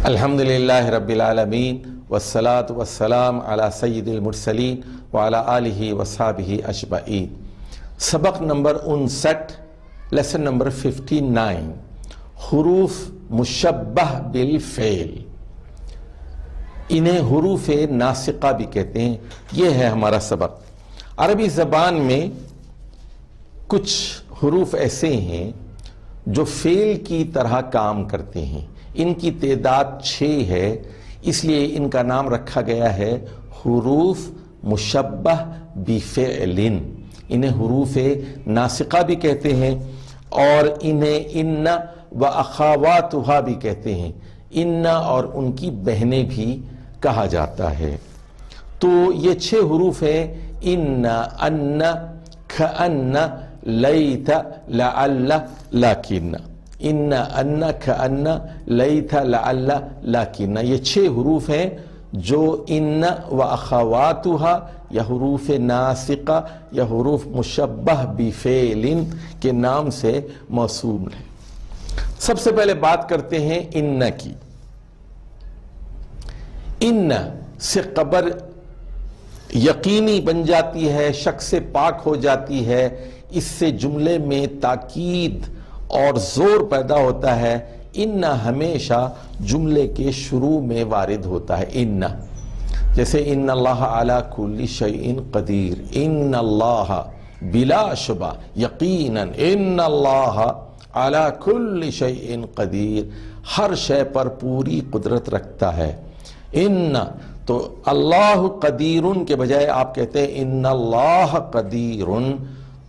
الحمدللہ رب العالمین والصلاة والسلام علی سید المرسلین وعلی آلہ وصحبہ اجمعین۔ سبق نمبر 59، لیسن نمبر 59، حروف مشبہ بالفعل، انہیں حروف ناسقہ بھی کہتے ہیں۔ یہ ہے ہمارا سبق۔ عربی زبان میں کچھ حروف ایسے ہیں جو فعل کی طرح کام کرتے ہیں۔ ان کی تعداد 6 ہے، اس لیے ان کا نام رکھا گیا ہے حروف مشبہ بفعل۔ انہیں حروف ناسقہ بھی کہتے ہیں اور انہیں ان و اخواتها بھی کہتے ہیں۔ ان اور ان کی بہنیں بھی کہا جاتا ہے۔ تو یہ 6 حروف ہیں: ان، ان، کأن، لیت، لعل، لیکن۔ ان، ان، کأن، لیت، لعل، لیکن۔ یہ 6 حروف ہیں جو ان و اخواتها یا حروف ناسقہ یا حروف مشبہ بفعل کے نام سے موصول ہیں۔ سب سے پہلے بات کرتے ہیں ان کی۔ ان سے خبر یقینی بن جاتی ہے، شک سے پاک ہو جاتی ہے۔ اس سے جملے میں تاکید اور زور پیدا ہوتا ہے۔ ان ہمیشہ جملے کے شروع میں وارد ہوتا ہے۔ ان جیسے ان اللہ علی کل شیء قدیر، ان اللہ بلا شبہ یقیناً، ان اللہ علی کل شیء قدیر، ہر شے پر پوری قدرت رکھتا ہے۔ ان تو اللہ قدیرن کے بجائے آپ کہتے ہیں ان اللہ قدیرن،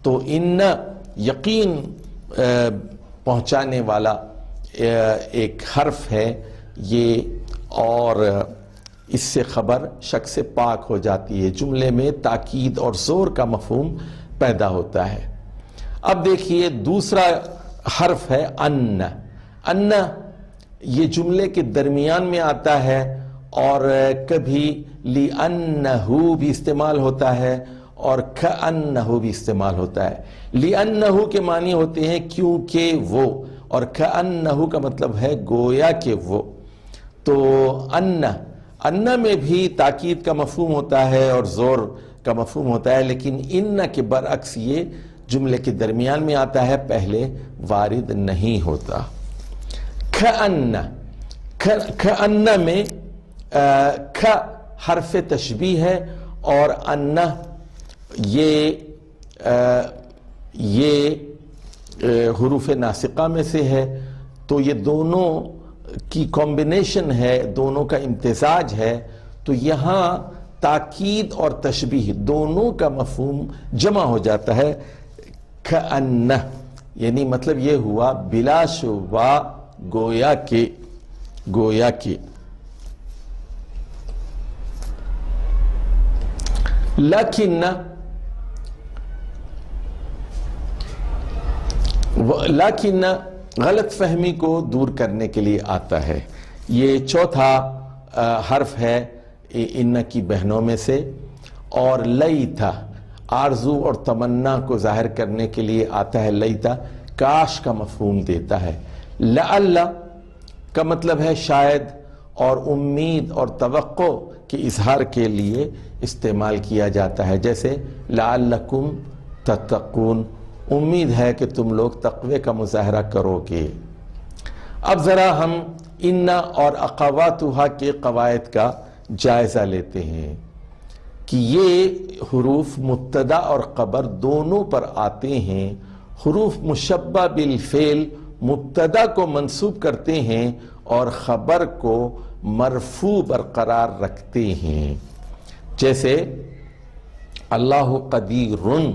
تو ان یقین پہنچانے والا ایک حرف ہے یہ، اور اس سے خبر شک سے پاک ہو جاتی ہے۔ جملے میں تاکید اور زور کا مفہوم پیدا ہوتا ہے۔ اب دیکھیے دوسرا حرف ہے ان۔ ان یہ جملے کے درمیان میں آتا ہے اور کبھی لِأَنَّهُ بھی استعمال ہوتا ہے اور كَأَنَّهُ بھی استعمال ہوتا ہے۔ لِأَنَّهُ کے معنی ہوتے ہیں کیونکہ وہ، اور كَأَنَّهُ کا مطلب ہے گویا کہ وہ۔ تو ان میں بھی تاکید کا مفہوم ہوتا ہے اور زور کا مفہوم ہوتا ہے، لیکن ان کے برعکس یہ جملے کے درمیان میں آتا ہے، پہلے وارد نہیں ہوتا۔ كَأَنَّ میں کھ حرف تشبیہ ہے اور ان یہ حروف ناسقہ میں سے ہے، تو یہ دونوں کی کمبینیشن ہے، دونوں کا امتزاج ہے، تو یہاں تاکید اور تشبیہ دونوں کا مفہوم جمع ہو جاتا ہے کأن، یعنی مطلب یہ ہوا بلا شبہ گویا کہ۔ لیکن غلط فہمی کو دور کرنے کے لیے آتا ہے۔ یہ چوتھا حرف ہے ان کی بہنوں میں سے، اور لیتا آرزو اور تمنا کو ظاہر کرنے کے لیے آتا ہے۔ لیتا کاش کا مفہوم دیتا ہے۔ لعل کا مطلب ہے شاید، اور امید اور توقع کے اظہار کے لیے استعمال کیا جاتا ہے، جیسے لعلکم تتقون، امید ہے کہ تم لوگ تقوی کا مظاہرہ کرو گے۔ اب ذرا ہم ان اور اخواتها کے قواعد کا جائزہ لیتے ہیں کہ یہ حروف مبتدا اور خبر دونوں پر آتے ہیں۔ حروف مشبہ بالفعل مبتدا کو منصوب کرتے ہیں اور خبر کو مرفوع برقرار رکھتے ہیں، جیسے اللہ قدیرن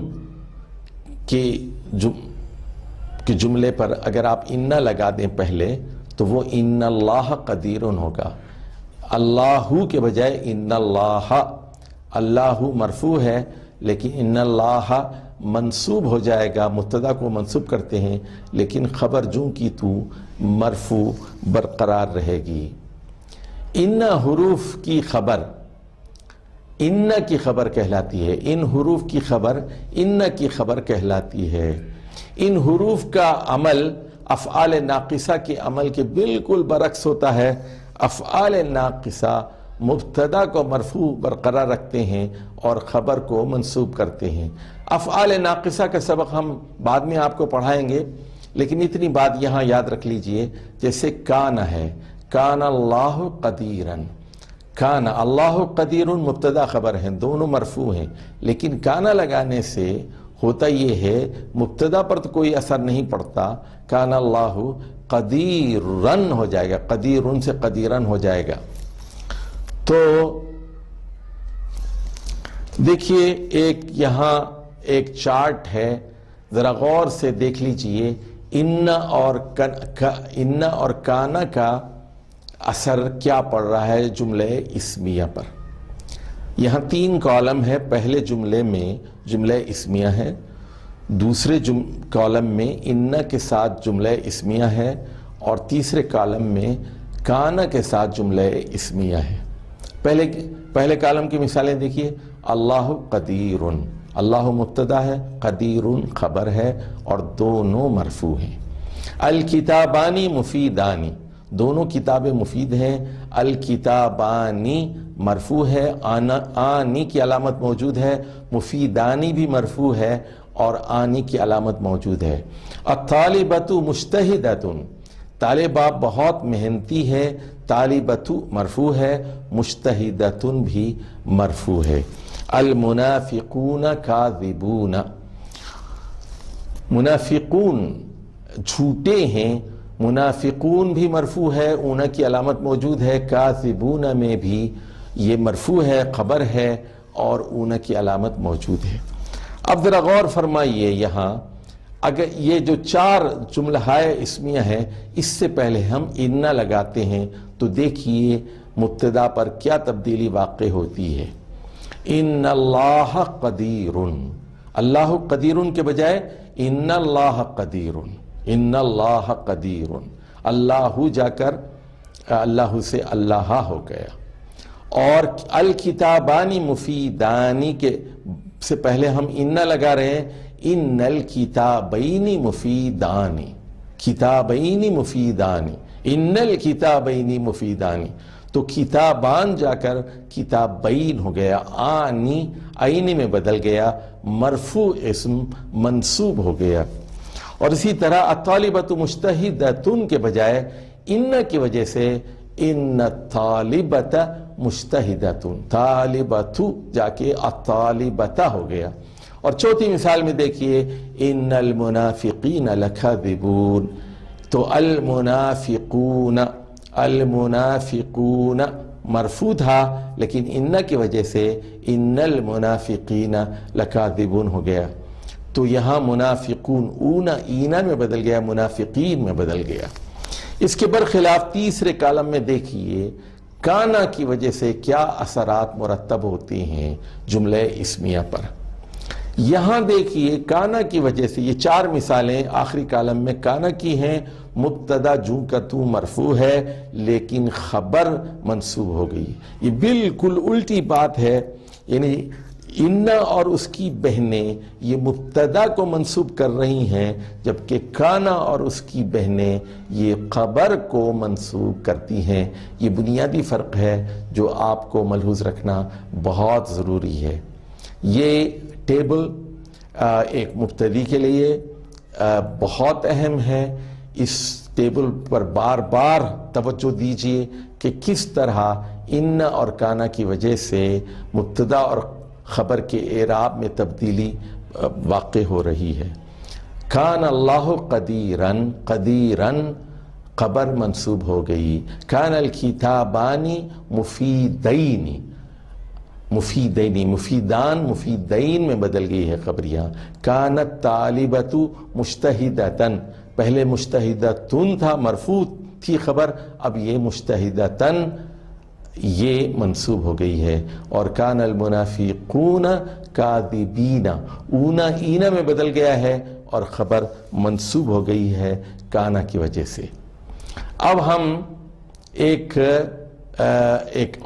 کے جملے پر اگر آپ ان لگا دیں پہلے تو وہ ان اللہ قدیرن ہوگا۔ اللہ کے بجائے ان اللہ، اللہ مرفوع ہے لیکن ان اللہ منصوب ہو جائے گا، مبتدا کو منصوب کرتے ہیں لیکن خبر جوں کی تو مرفوع برقرار رہے گی۔ ان حروف کی خبر ان کی خبر کہلاتی ہے، ان حروف کی خبر ان کی خبر کہلاتی ہے۔ ان حروف کا عمل افعال ناقصہ کے عمل کے بالکل برعکس ہوتا ہے۔ افعال ناقصہ مبتدا کو مرفوع برقرار رکھتے ہیں اور خبر کو منصوب کرتے ہیں۔ افعال ناقصہ کا سبق ہم بعد میں آپ کو پڑھائیں گے، لیکن اتنی بات یہاں یاد رکھ لیجئے، جیسے کان ہے، کان اللہ قدیرن، کان اللہ قدیر مبتدا خبر ہیں، دونوں مرفوع ہیں، لیکن کانا لگانے سے ہوتا یہ ہے مبتدا پر تو کوئی اثر نہیں پڑتا، کان اللہ قدیرن ہو جائے گا، قدیرن سے قدیرن ہو جائے گا۔ تو دیکھیے یہاں ایک چارٹ ہے، ذرا غور سے دیکھ لیجئے، ان اور کانا کا اثر کیا پڑ رہا ہے جملہ اسمیہ پر۔ یہاں 3 کالم ہے، پہلے جملے میں جملہ اسمیہ ہے، دوسرے کالم میں ان کے ساتھ جملہ اسمیہ ہے، اور تیسرے کالم میں کانا کے ساتھ جملہ اسمیہ ہے۔ پہلے کالم کی مثالیں دیکھیے، اللہ قدیرن، اللہ مبتدا ہے، قدیرن خبر ہے، اور دونوں مرفوع ہیں۔ الکتابانی مفیدانی، دونوں کتابیں مفید ہیں، الکتابانی مرفوع ہے، آنی کی علامت موجود ہے، مفیدانی بھی مرفوع ہے اور آنی کی علامت موجود ہے۔ الطالبۃ مجتہدۃ، طالبہ بہت محنتی ہے، طالبۃ مرفوع ہے، مجتہدۃ بھی مرفوع ہے۔ المنافقون کاذبون، منافقون جھوٹے ہیں، منافقون بھی مرفوع ہے، اونا کی علامت موجود ہے، کاذبون میں بھی یہ مرفوع ہے، خبر ہے، اور اونا کی علامت موجود ہے۔ اب ذرا غور فرمائیے، یہاں اگر یہ جو 4 جملہ اسمیہ ہیں، اس سے پہلے ہم ان لگاتے ہیں تو دیکھیے مبتدا پر کیا تبدیلی واقع ہوتی ہے۔ ان اللہ قدیرن، اللہ قدیرن کے بجائے ان اللہ قدیرن، ان اللہ قدیرن، اللہ جا کر اللہ سے اللہ ہو گیا۔ اور الکتابانی مفیدانی کے سے پہلے ہم ان لگا رہے ہیں، ان الکتابین مفیدانی، کتابین مفیدانی، ان الکتابین مفیدانی، تو کتابان جا کر کتابین ہو گیا، آنی آئینی میں بدل گیا، مرفوع اسم منصوب ہو گیا۔ اور اسی طرح الطالبۃ مجتہدۃ کے بجائے ان کی وجہ سے ان الطالبۃ مجتہدۃ، طالبۃ جا کے الطالبۃ ہو گیا۔ اور چوتھی مثال میں دیکھیے، ان المنافقین لکاذبون، تو المنافقون، المنافقون مرفوع تھا، لیکن ان کی وجہ سے ان المنافقین لکاذبون ہو گیا۔ تو یہاں منافقون اونا اینا میں بدل گیا، منافقین میں بدل گیا۔ اس کے برخلاف تیسرے کالم میں دیکھیے کانا کی وجہ سے کیا اثرات مرتب ہوتے ہیں جملہ اسمیہ پر۔ یہاں دیکھیے کانا کی وجہ سے یہ 4 مثالیں آخری کالم میں کانا کی ہیں، مبتدا جو کا تو مرفوع ہے لیکن خبر منصوب ہو گئی۔ یہ بالکل الٹی بات ہے، یعنی ان اور اس کی بہنیں یہ مبتدا کو منصوب کر رہی ہیں، جبکہ کانا اور اس کی بہنیں یہ خبر کو منصوب کرتی ہیں۔ یہ بنیادی فرق ہے جو آپ کو ملحوظ رکھنا بہت ضروری ہے۔ یہ ٹیبل ایک مبتدی کے لیے بہت اہم ہے، اس ٹیبل پر بار بار توجہ دیجئے کہ کس طرح ان اور کانا کی وجہ سے مبتدا اور خبر کے اعراب میں تبدیلی واقع ہو رہی ہے۔ کان اللہ قدیرن، قدیرن خبر منصوب ہو گئی۔ کان الکتابانی مفیدین، مفیدین، مفیدان مفیدین میں بدل گئی ہے خبریاں۔ کانت طالبۃ مجتہدۃ، پہلے مجتہدۃ تھا، مرفوع تھی خبر، اب یہ مجتہدۃ یہ منصوب ہو گئی ہے۔ اور کان المنافقون کاذبین، اونا اینا میں بدل گیا ہے اور خبر منصوب ہو گئی ہے کانا کی وجہ سے۔ اب ہم ایک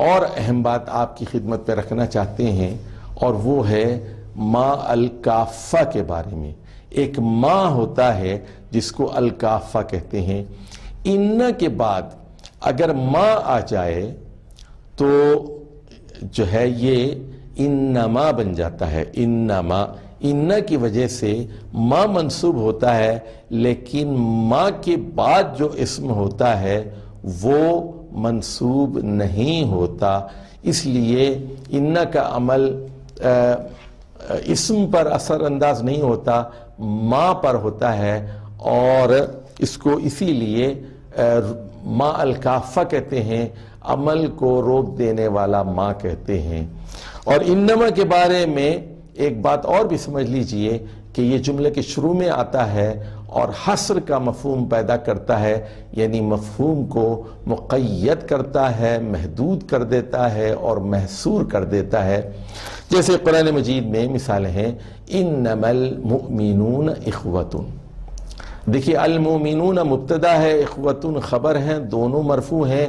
اور اہم بات آپ کی خدمت پہ رکھنا چاہتے ہیں، اور وہ ہے ما الکافہ کے بارے میں۔ ایک ما ہوتا ہے جس کو الکافہ کہتے ہیں۔ ان کے بعد اگر ما آ جائے تو جو ہے یہ انما بن جاتا ہے. انما ان کی وجہ سے ما منصوب ہوتا ہے، لیکن ما کے بعد جو اسم ہوتا ہے وہ منصوب نہیں ہوتا. اس لیے ان کا عمل اسم پر اثر انداز نہیں ہوتا، ما پر ہوتا ہے، اور اس کو اسی لیے ما الکافہ کہتے ہیں، عمل کو روک دینے والا ما کہتے ہیں. اور انما کے بارے میں ایک بات اور بھی سمجھ لیجئے کہ یہ جملے کے شروع میں آتا ہے اور حصر کا مفہوم پیدا کرتا ہے، یعنی مفہوم کو مقید کرتا ہے، محدود کر دیتا ہے اور محصور کر دیتا ہے. جیسے قرآن مجید میں مثالیں ہیں، انما المؤمنون اخوۃ. دیکھیے المؤمنون مبتدا ہے، اخوۃ خبر ہیں، دونوں مرفوع ہیں.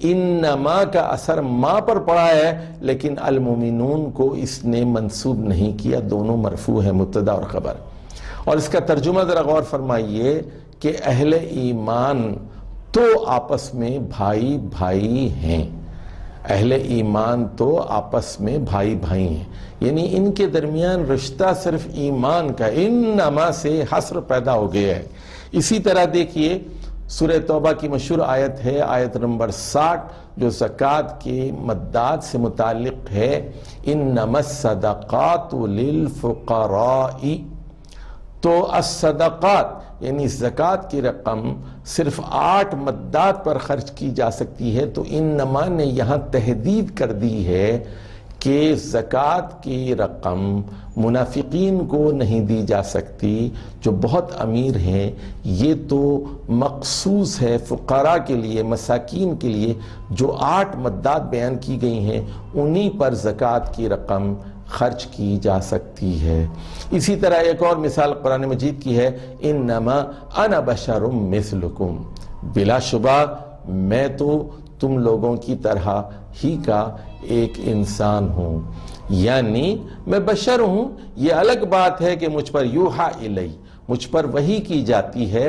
انما کا اثر ما پر پڑا ہے، لیکن المؤمنون کو اس نے منصوب نہیں کیا، دونوں مرفوع ہیں، مبتدا اور خبر. اور اس کا ترجمہ ذرا غور فرمائیے کہ اہل ایمان تو آپس میں بھائی بھائی ہیں. اہل ایمان تو آپس میں بھائی بھائی ہیں، یعنی ان کے درمیان رشتہ صرف ایمان کا. انما سے حصر پیدا ہو گیا ہے. اسی طرح دیکھیے سورہ توبہ کی مشہور آیت ہے، آیت نمبر 60، جو زکوٰۃ کے مدات سے متعلق ہے. انما الصدقات للفقراء. تو الصدقات یعنی زکوٰۃ کی رقم صرف 8 مدات پر خرچ کی جا سکتی ہے. تو انما نے یہاں تحدید کر دی ہے کہ زکوٰۃ کی رقم منافقین کو نہیں دی جا سکتی جو بہت امیر ہیں. یہ تو مخصوص ہے فقراء کے لیے، مساکین کے لیے. جو 8 مدات بیان کی گئی ہیں انہی پر زکوٰۃ کی رقم خرچ کی جا سکتی ہے. اسی طرح ایک اور مثال قرآن مجید کی ہے، انما انا بشر مثلکم. بلا شبہ میں تو تم لوگوں کی طرح ہی کا ایک انسان ہوں، یعنی میں بشر ہوں. یہ الگ بات ہے کہ مجھ پر یوحا الی، مجھ پر وحی کی جاتی ہے،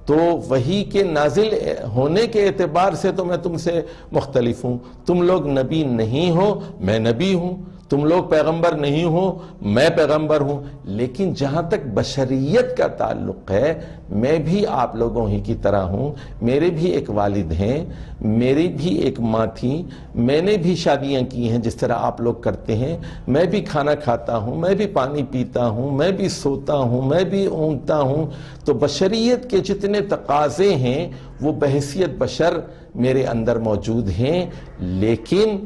تو وحی کے نازل ہونے کے اعتبار سے تو میں تم سے مختلف ہوں. تم لوگ نبی نہیں ہو، میں نبی ہوں. تم لوگ پیغمبر نہیں ہو، میں پیغمبر ہوں. لیکن جہاں تک بشریت کا تعلق ہے، میں بھی آپ لوگوں ہی کی طرح ہوں. میرے بھی ایک والد ہیں، میری بھی ایک ماں تھی، میں نے بھی شادیاں کی ہیں جس طرح آپ لوگ کرتے ہیں. میں بھی کھانا کھاتا ہوں، میں بھی پانی پیتا ہوں، میں بھی سوتا ہوں، میں بھی اونگتا ہوں. تو بشریت کے جتنے تقاضے ہیں وہ بحیثیت بشر میرے اندر موجود ہیں، لیکن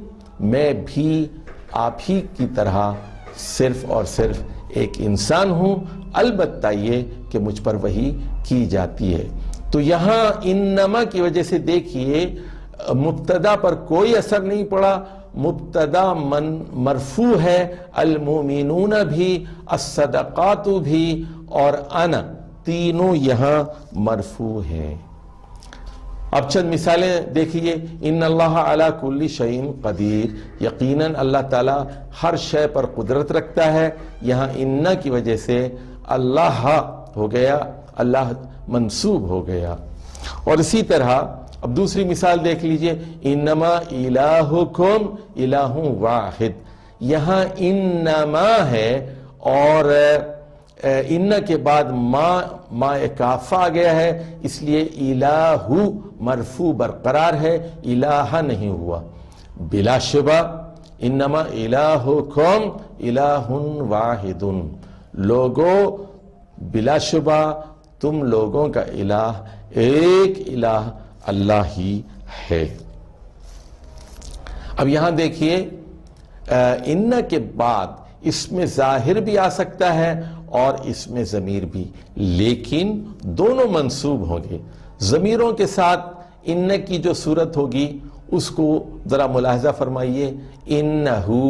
میں بھی آپ ہی کی طرح صرف اور صرف ایک انسان ہوں. البتہ یہ کہ مجھ پر وحی کی جاتی ہے. تو یہاں انما کی وجہ سے دیکھیے مبتدا پر کوئی اثر نہیں پڑا. مبتدا مرفوع ہے، المؤمنون بھی، الصدقات بھی اور انا، تینوں یہاں مرفوع ہیں. اب چند مثالیں دیکھیے. ان اللہ علی کل شیء قدیر. یقیناً اللہ تعالیٰ ہر شے پر قدرت رکھتا ہے. یہاں ان کی وجہ سے اللہ ہو گیا، اللہ منصوب ہو گیا. اور اسی طرح اب دوسری مثال دیکھ لیجئے، انما الہکم الہ واحد. یہاں انما ہے اور ان کے بعد ما کافہ آ گیا ہے، اس لیے الہ مرفوع برقرار ہے، الہ نہیں ہوا. بلا شبہ انما الہکم الہ واحد. لوگو بلا شبہ تم لوگوں کا الہ ایک الہ اللہ ہی ہے. اب یہاں دیکھیے ان کے بعد اس میں ظاہر بھی آ سکتا ہے اور اس میں ضمیر بھی، لیکن دونوں منصوب ہوں گے. ضمیروں کے ساتھ ان کی جو صورت ہوگی اس کو ذرا ملاحظہ فرمائیے. انہو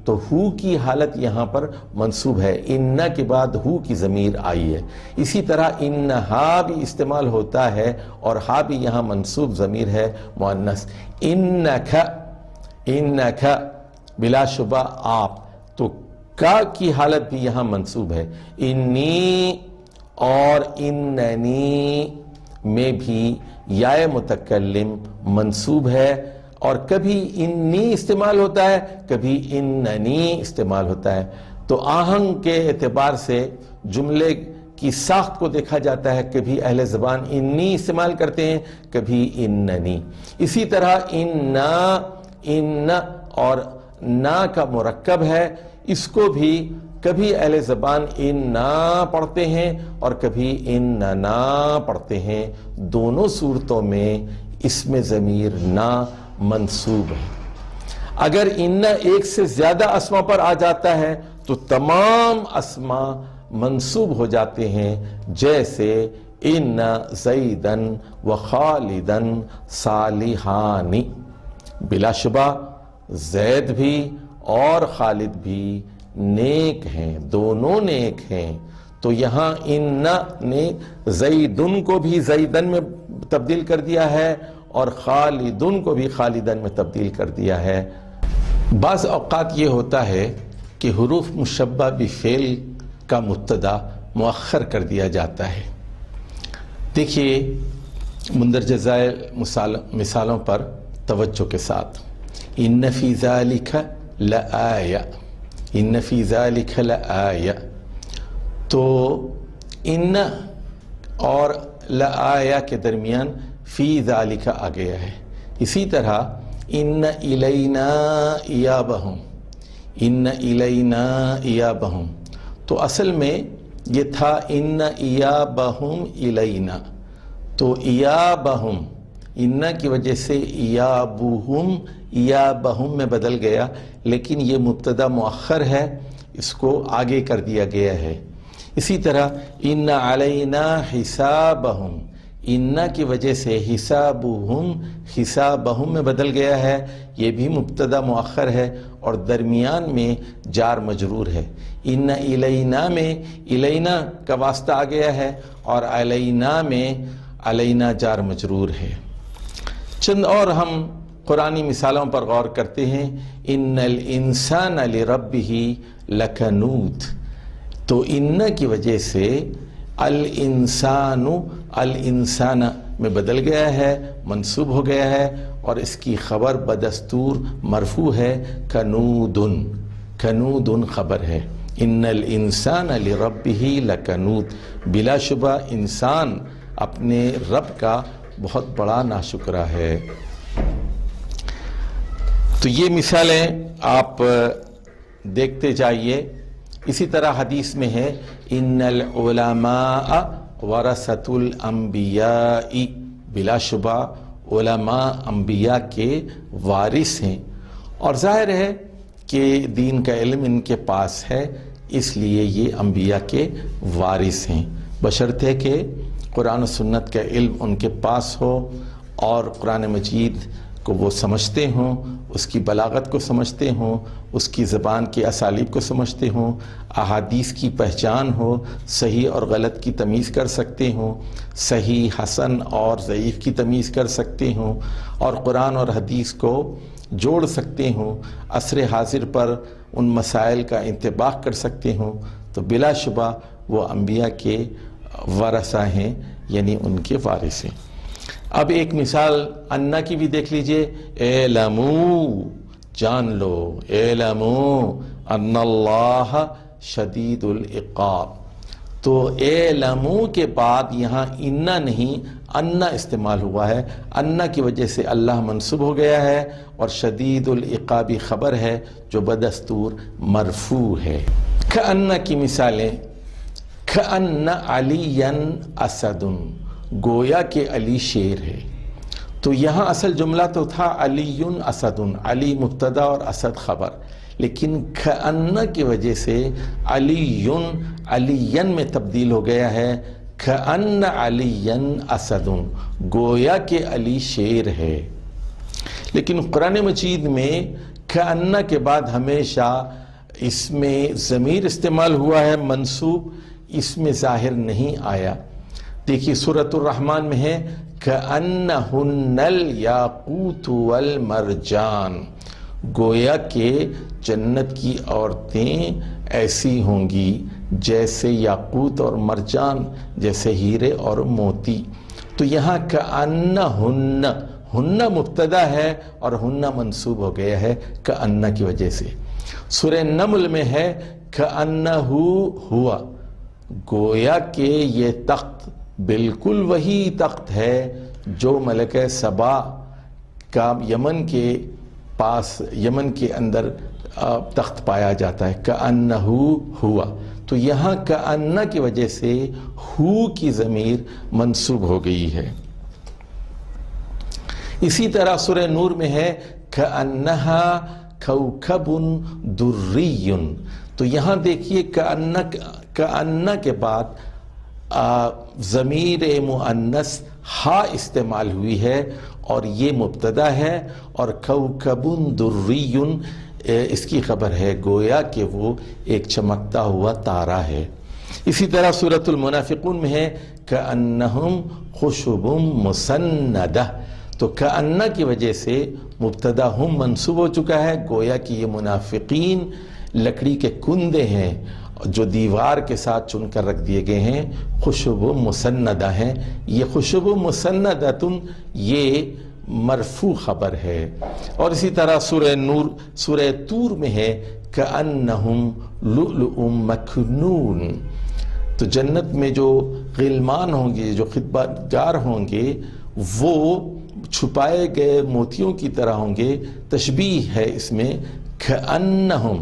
تو ہو کی حالت یہاں پر منصوب ہے، ان کے بعد ہو کی ضمیر آئی ہے. اسی طرح انہا بھی استعمال ہوتا ہے اور ہا بھی یہاں منصوب ضمیر ہے مؤنث. انکھ بلا شبہ آپ، تو کا کی حالت بھی یہاں منصوب ہے. انی اور اننی میں بھی یا متکلم منصوب ہے، اور کبھی انی استعمال ہوتا ہے، کبھی اننی استعمال ہوتا ہے۔ تو آہنگ کے اعتبار سے جملے کی ساخت کو دیکھا جاتا ہے، کبھی اہل زبان انی استعمال کرتے ہیں، کبھی اننی۔ اسی طرح ان اور نا کا مرکب ہے، اس کو بھی کبھی اہل زبان اننا پڑھتے ہیں اور کبھی اننا پڑھتے ہیں۔ دونوں صورتوں میں اسم ضمیر نا منصوب ہے۔ اگر ان ایک سے زیادہ اسما پر آ جاتا ہے تو تمام اسما منصوب ہو جاتے ہیں، جیسے ان زیدن و خالدن صالحانی، بلا شبہ زید بھی اور خالد بھی نیک ہیں، دونوں نیک ہیں۔ تو یہاں ان نے زیدن کو بھی زیدن میں تبدیل کر دیا ہے اور خالدن کو بھی خالدن میں تبدیل کر دیا ہے۔ بعض اوقات یہ ہوتا ہے کہ حروف مشبہ بفعل کا مبتدا مؤخر کر دیا جاتا ہے۔ دیکھیے مندرجہ ذیل مثالوں پر توجہ کے ساتھ، ان فی ذالک لآیہ، ان فی ذالک لآیہ، تو ان اور لآیہ کے درمیان فی ذالک آ گیا ہے۔ اسی طرح ان الینا ایابہم، ان الینا ایابہم، تو اصل میں یہ تھا ان ایابہم الینا، تو ایابہم ان کی وجہ سے ایابہم ایابہم میں بدل گیا، لیکن یہ مبتدا مؤخر ہے، اس کو آگے کر دیا گیا ہے۔ اسی طرح ان علینا حسابہم، ان کی وجہ سے حسابہم حسابہم میں بدل گیا ہے، یہ بھی مبتدا مؤخر ہے اور درمیان میں جار مجرور ہے۔ ان الینا میں الینا کا واسطہ آ گیا ہے اور علینا میں علینا جار مجرور ہے۔ چند اور ہم قرآنی مثالوں پر غور کرتے ہیں۔ ان الانسان لربہ لکنود، تو ان کی وجہ سے الانسان الانسان میں بدل گیا ہے، منصوب ہو گیا ہے، اور اس کی خبر بدستور مرفوع ہے، کنودن، کنودن خبر ہے۔ ان الانسان لربہ لکنود، بلا شبہ انسان اپنے رب کا بہت بڑا ناشکرہ ہے۔ تو یہ مثالیں آپ دیکھتے جائیے۔ اسی طرح حدیث میں ہے ان العلماء ورثۃ الانبیاء، بلا شبہ علماء انبیاء کے وارث ہیں، اور ظاہر ہے کہ دین کا علم ان کے پاس ہے، اس لیے یہ انبیاء کے وارث ہیں، بشرطے کہ قرآن و سنت کا علم ان کے پاس ہو اور قرآن مجید کو وہ سمجھتے ہوں، اس کی بلاغت کو سمجھتے ہوں، اس کی زبان کے اسالیب کو سمجھتے ہوں، احادیث کی پہچان ہو، صحیح اور غلط کی تمیز کر سکتے ہوں، صحیح حسن اور ضعیف کی تمیز کر سکتے ہوں، اور قرآن اور حدیث کو جوڑ سکتے ہوں، عصر حاضر پر ان مسائل کا انطباق کر سکتے ہوں، تو بلا شبہ وہ انبیاء کے ورثہ ہیں، یعنی ان کے وارث ہیں۔ اب ایک مثال انا کی بھی دیکھ لیجئے، اعلموا، جان لو، اعلموا ان اللہ شدید العقاب، تو اعلموا کے بعد یہاں انا نہیں انا استعمال ہوا ہے، انا کی وجہ سے اللہ منصوب ہو گیا ہے اور شدید العقابی خبر ہے جو بدستور مرفوع ہے۔ کأن کی مثالیں، کأن علی اسد، گویا کہ علی شیر ہے، تو یہاں اصل جملہ تو تھا علی اسد، علی مبتدا اور اسد خبر، لیکن کأن کی وجہ سے علی میں تبدیل ہو گیا ہے، کأن علی اسد، گویا کہ علی شیر ہے۔ لیکن قرآن مجید میں کأن کے بعد ہمیشہ اس میں ضمیر استعمال ہوا ہے منصوب، اس میں ظاہر نہیں آیا۔ دیکھیے سورۃ الرحمن میں ہے کأنہن الیاقوت والمرجان، گویا کہ جنت کی عورتیں ایسی ہوں گی جیسے یاقوت اور مرجان، جیسے ہیرے اور موتی۔ تو یہاں کأنہن، ہن مبتدا ہے اور ہن منصوب ہو گیا ہے کأن کی وجہ سے۔ سورہ نمل میں ہے کأنہو ہوا، گویا کہ یہ تخت بالکل وہی تخت ہے جو ملکہ سبا کا یمن کے پاس، یمن کے اندر تخت پایا جاتا ہے، کأنہو ہوا۔ تو یہاں کأن کی وجہ سے ہو کی ضمیر منصوب ہو گئی ہے۔ اسی طرح سورہ نور میں ہے کأنہا کوکب دری، تو یہاں دیکھیے کأن کے بعد ضمیر مؤنث ہا استعمال ہوئی ہے اور یہ مبتدا ہے، اور کوکب دری اس کی خبر ہے، گویا کہ وہ ایک چمکتا ہوا تارا ہے۔ اسی طرح سورۃ المنافقون میں ہے کأنہم خشب مسندہ، تو کأن کی وجہ سے مبتدا ہم منصوب ہو چکا ہے، گویا کہ یہ منافقین لکڑی کے کندے ہیں جو دیوار کے ساتھ چن کر رکھ دیے گئے ہیں، خشب مسندہ ہیں۔ یہ خشب مسندہ یہ مرفوع خبر ہے۔ اور اسی طرح سورہ طور میں ہے کأنہم لؤلؤ مکنون، تو جنت میں جو غلمان ہوں گے، جو خدمت گار ہوں گے، وہ چھپائے گئے موتیوں کی طرح ہوں گے۔ تشبیہ ہے اس میں کأنہم،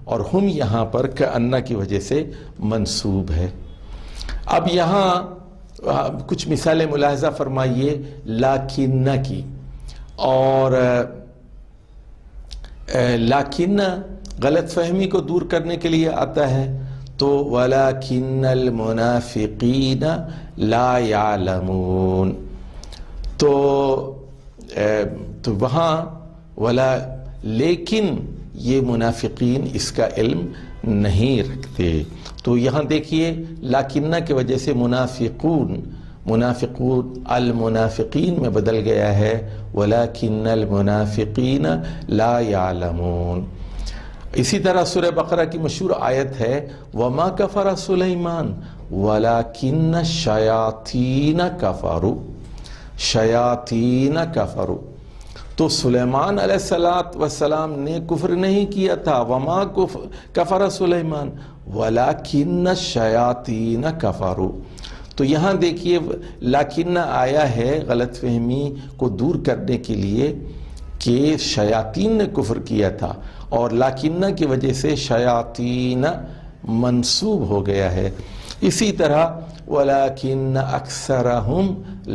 اور ہم یہاں پر کأن کی وجہ سے منصوب ہے۔ اب یہاں کچھ مثالیں ملاحظہ فرمائیے لاکن کی، اور لاکن غلط فہمی کو دور کرنے کے لیے آتا ہے، تو وَلَكِنَّ الْمُنَافِقِينَ لَا يَعْلَمُونَ، تو وہاں لیکن یہ منافقین اس کا علم نہیں رکھتے، تو یہاں دیکھیے لاکنہ کی وجہ سے منافقون المنافقین میں بدل گیا ہے وَلَكِنَّ الْمُنَافِقِينَ لَا يَعْلَمُونَ۔ اسی طرح سورہ بقرہ کی مشہور آیت ہے وَمَا كَفَرَ سُلَيْمَانَ وَلَكِنَّ الشَّيَاطِينَ كَفَرُوا، تو سلیمان علیہ السلام نے کفر نہیں کیا تھا، وَمَا كَفَرَ سُلَيْمَانَ وَلَكِنَّ الشَّيَاطِينَ كَفَرُوا، تو یہاں دیکھیے لاکنہ آیا ہے غلط فہمی کو دور کرنے کے لیے کہ شیاطین نے کفر کیا تھا، اور لاکنہ کی وجہ سے شیاطین منصوب ہو گیا ہے۔ اسی طرح وَلَكِنَّ أَكْثَرَهُمْ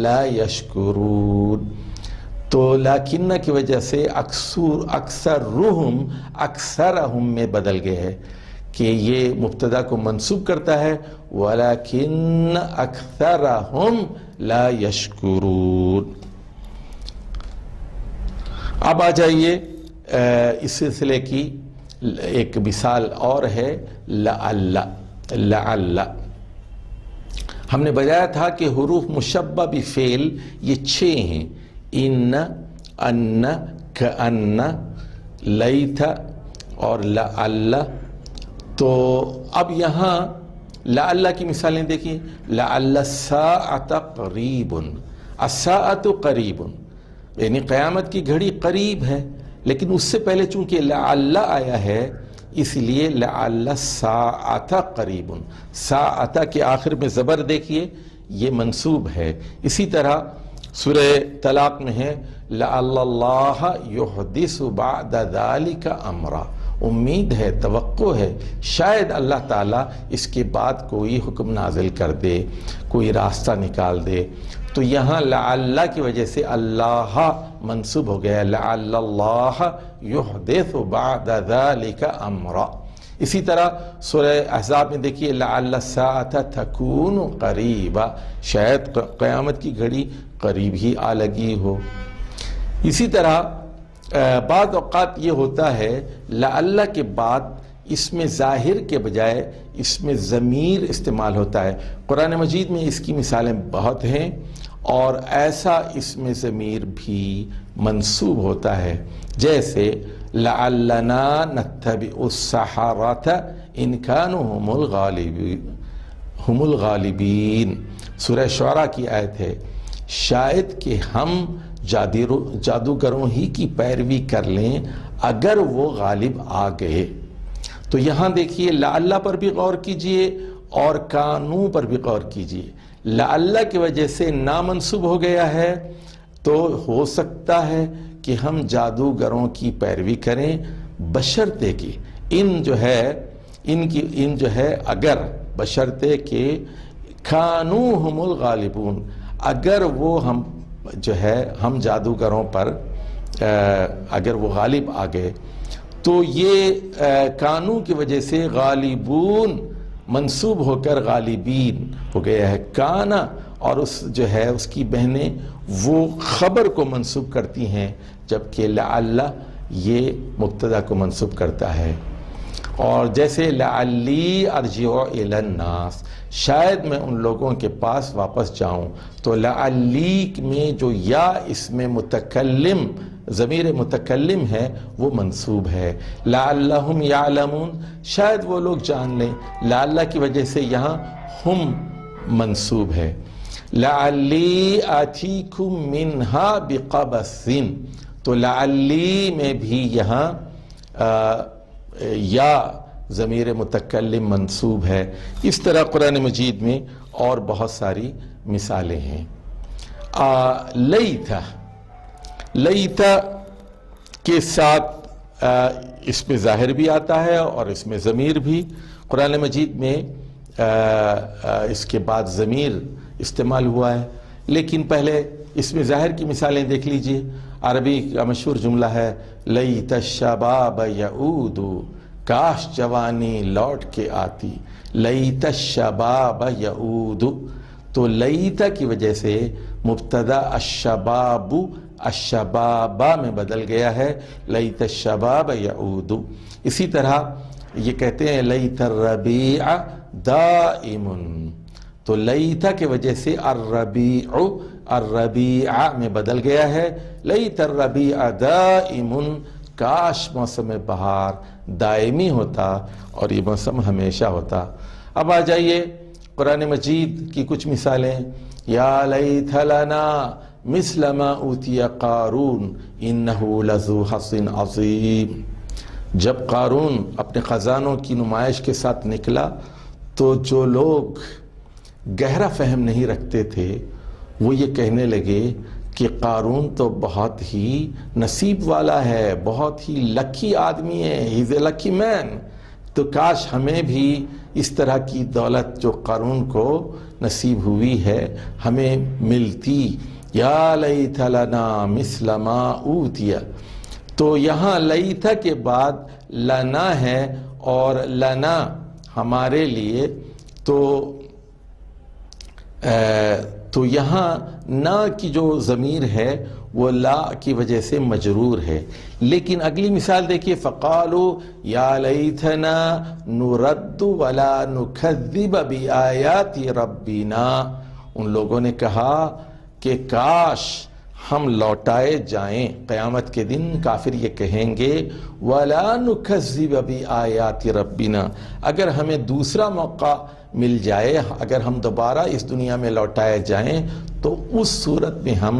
لَا يَشْكُرُونَ، تو لاکنہ کی وجہ سے اکثرہم میں بدل گئے ہے کہ یہ مبتدا کو منصوب کرتا ہے وَلَكِنَّ أَكْثَرَهُمْ لَا يَشْكُرُونَ۔ اب آ جائیے اس سلسلے کی ایک مثال اور ہے لعل۔ ہم نے بتایا تھا کہ حروف مشبہ بفعل یہ 6 ہیں، ان، ان، کأن، لیت اور لعل۔ تو اب یہاں لعل کی مثالیں دیکھیں، لعل الساعۃ قریب، الساعۃ قریب یعنی قیامت کی گھڑی قریب ہے، لیکن اس سے پہلے چونکہ لعل آیا ہے اس لیے لعل الساعۃ قریب، ساعۃ کے آخر میں زبر دیکھیے یہ منصوب ہے۔ اسی طرح سورہ طلاق میں ہے لعل اللہ یحدث بعد ذلک امرا، امید ہے، توقع ہے شاید اللہ تعالیٰ اس کے بعد کوئی حکم نازل کر دے، کوئی راستہ نکال دے، تو یہاں لعل کی وجہ سے اللہ منصوب ہو گیا، لعل اللہ یحدث بعد ذلک امرا۔ اسی طرح سورہ احزاب میں دیکھیے لعل الساعۃ تکون قریبا، شاید قیامت کی گھڑی قریب ہی آ لگی ہو۔ اسی طرح بعض اوقات یہ ہوتا ہے لعل کے بعد اس میں ظاہر کے بجائے اس میں ضمیر استعمال ہوتا ہے، قرآن مجید میں اس کی مثالیں بہت ہیں، اور ایسا اس میں ضمیر بھی منصوب ہوتا ہے، جیسے لعلنا نتبع السحرۃ ان کانوا هم الغالبین، سورہ شعراء کی آیت ہے، شاید کہ ہم جادوگروں ہی کی پیروی کر لیں اگر وہ غالب آ گئے۔ تو یہاں دیکھیے لعل پر بھی غور کیجئے اور کانو پر بھی غور کیجئے۔ لعل کی وجہ سے نامنصوب ہو گیا ہے، تو ہو سکتا ہے کہ ہم جادوگروں کی پیروی کریں، بشرطے کہ ان جو ہے اگر بشرطے کہ کانو ہم الغالبون، اگر وہ ہم جادوگروں پر اگر وہ غالب آ گئے، تو یہ کانو کی وجہ سے غالبون منصوب ہو کر غالبین ہو گیا ہے۔ کانا اور اس کی بہنیں وہ خبر کو منصوب کرتی ہیں، جبکہ لعل یہ مبتدا کو منصوب کرتا ہے۔ اور جیسے لعلی ارجع الی الناس، شاید میں ان لوگوں کے پاس واپس جاؤں، تو لعلی میں جو یا اس میں متکلم ضمیر متکلم ہے وہ منصوب ہے۔ لعلہم یعلمون، شاید وہ لوگ جان لیں، لعل کی وجہ سے یہاں ہم منصوب ہے۔ لعلی آتیکم منہا بقبس، تو لعلی میں بھی یہاں یا ضمیر متکلم منصوب ہے۔ اس طرح قرآن مجید میں اور بہت ساری مثالیں ہیں۔ لیتا کے ساتھ اس میں ظاہر بھی آتا ہے اور اس میں ضمیر بھی۔ قرآن مجید میں اس کے بعد ضمیر استعمال ہوا ہے، لیکن پہلے اس میں ظاہر کی مثالیں دیکھ لیجئے۔ عربی کا مشہور جملہ ہے لیت الشباب یعود، کاش جوانی لوٹ کے آتی۔ لیت الشباب یعود، تو لیت کی وجہ سے مبتدا الشباب الشبابہ میں بدل گیا ہے، لیت الشباب یعود۔ اسی طرح یہ کہتے ہیں لیت الربیع دائم، تو لیت کی وجہ سے الربیع میں بدل گیا ہے، لیت الربیع دائم، کاش موسم بہار دائمی ہوتا اور یہ موسم ہمیشہ ہوتا۔ اب آ جائیے قرآن مجید کی کچھ مثالیں۔ یا لیت لنا مثل ما اوتی قارون انہ لذو حظ عظیم، جب قارون اپنے خزانوں کی نمائش کے ساتھ نکلا تو جو لوگ گہرا فہم نہیں رکھتے تھے وہ یہ کہنے لگے کہ قارون تو بہت ہی نصیب والا ہے، بہت ہی لکی آدمی ہے، ہی از اے لکی مین، تو کاش ہمیں بھی اس طرح کی دولت جو قارون کو نصیب ہوئی ہے ہمیں ملتی۔ یا لیت لنا مثل ما اوتی، تو یہاں لیت کے بعد لنا ہے، اور لنا ہمارے لیے، تو یہاں نا کی جو ضمیر ہے وہ لا کی وجہ سے مجرور ہے۔ لیکن اگلی مثال دیکھیے، فقالوا یا لیتنا نرد ولا نکذب بآیات ربنا، ان لوگوں نے کہا کہ کاش ہم لوٹائے جائیں، قیامت کے دن کافر یہ کہیں گے ولا نکذب بآیات ربنا، اگر ہمیں دوسرا موقع مل جائے، اگر ہم دوبارہ اس دنیا میں لوٹائے جائیں تو اس صورت میں ہم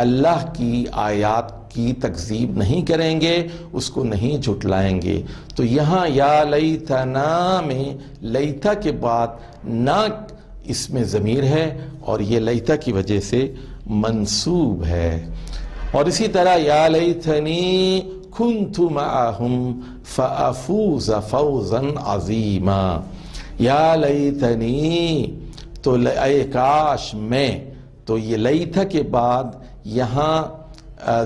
اللہ کی آیات کی تکذیب نہیں کریں گے، اس کو نہیں جھٹلائیں گے۔ تو یہاں یا لیتنا میں لیتا کے بعد نا اس میں ضمیر ہے اور یہ لیتا کی وجہ سے منصوب ہے۔ اور اسی طرح یا لیتنی کنت معہم فافوز فوزا عظیما، یا لیتنی تو اے کاش میں، تو یہ لیتا کے بعد یہاں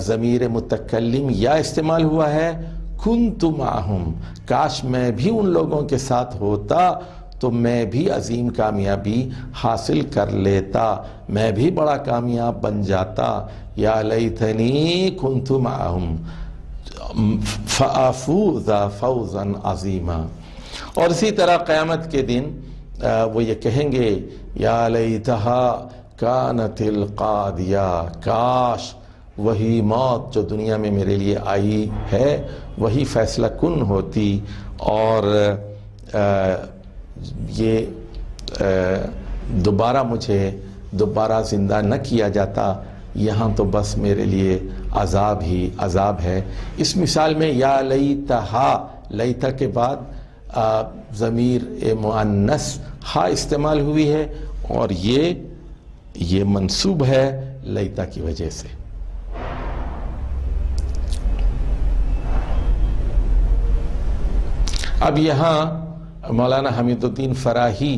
ضمیر متکلم یا استعمال ہوا ہے، کنت معہم، کاش میں بھی ان لوگوں کے ساتھ ہوتا تو میں بھی عظیم کامیابی حاصل کر لیتا، میں بھی بڑا کامیاب بن جاتا۔ یا لیتنی کنت معہم فافوز فوزا عظیما۔ اور اسی طرح قیامت کے دن وہ یہ کہیں گے یا لیتہا کانت القاضیہ، کاش وہی موت جو دنیا میں میرے لیے آئی ہے وہی فیصلہ کن ہوتی، اور یہ دوبارہ مجھے دوبارہ زندہ نہ کیا جاتا، یہاں تو بس میرے لیے عذاب ہی عذاب ہے۔ اس مثال میں یا لیتہا، لیتہ کے بعد ضمیر مؤنث ہا استعمال ہوئی ہے، اور یہ منصوب ہے لیتہ کی وجہ سے۔ اب یہاں مولانا حمید الدین فراہی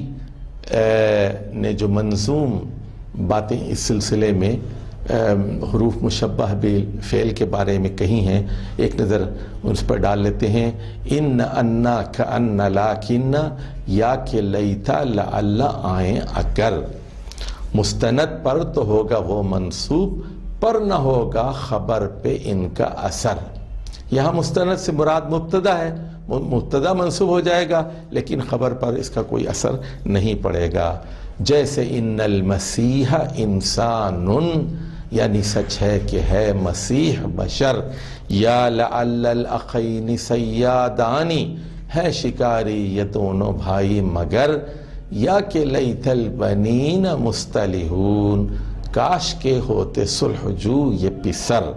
نے جو منظوم باتیں اس سلسلے میں حروف مشبہ بالفعل کے بارے میں کہی ہیں، ایک نظر اس پر ڈال لیتے ہیں۔ ان انا کان لاکن، یا کہ لیتا لعل آئیں اگر، مستند پر تو ہوگا وہ منصوب، پر نہ ہوگا خبر پہ ان کا اثر۔ یہاں مستند سے مراد مبتدا ہے، مبتدا منصوب ہو جائے گا لیکن خبر پر اس کا کوئی اثر نہیں پڑے گا۔ جیسے ان المسیح انسان، یعنی سچ ہے کہ ہے مسیح بشر، یا لعل الاخین سیادانی، ہے شکاری یہ دونوں بھائی مگر، یا کہ لیت البنین مستلحون، کاش کے ہوتے صلح جو یہ پسر۔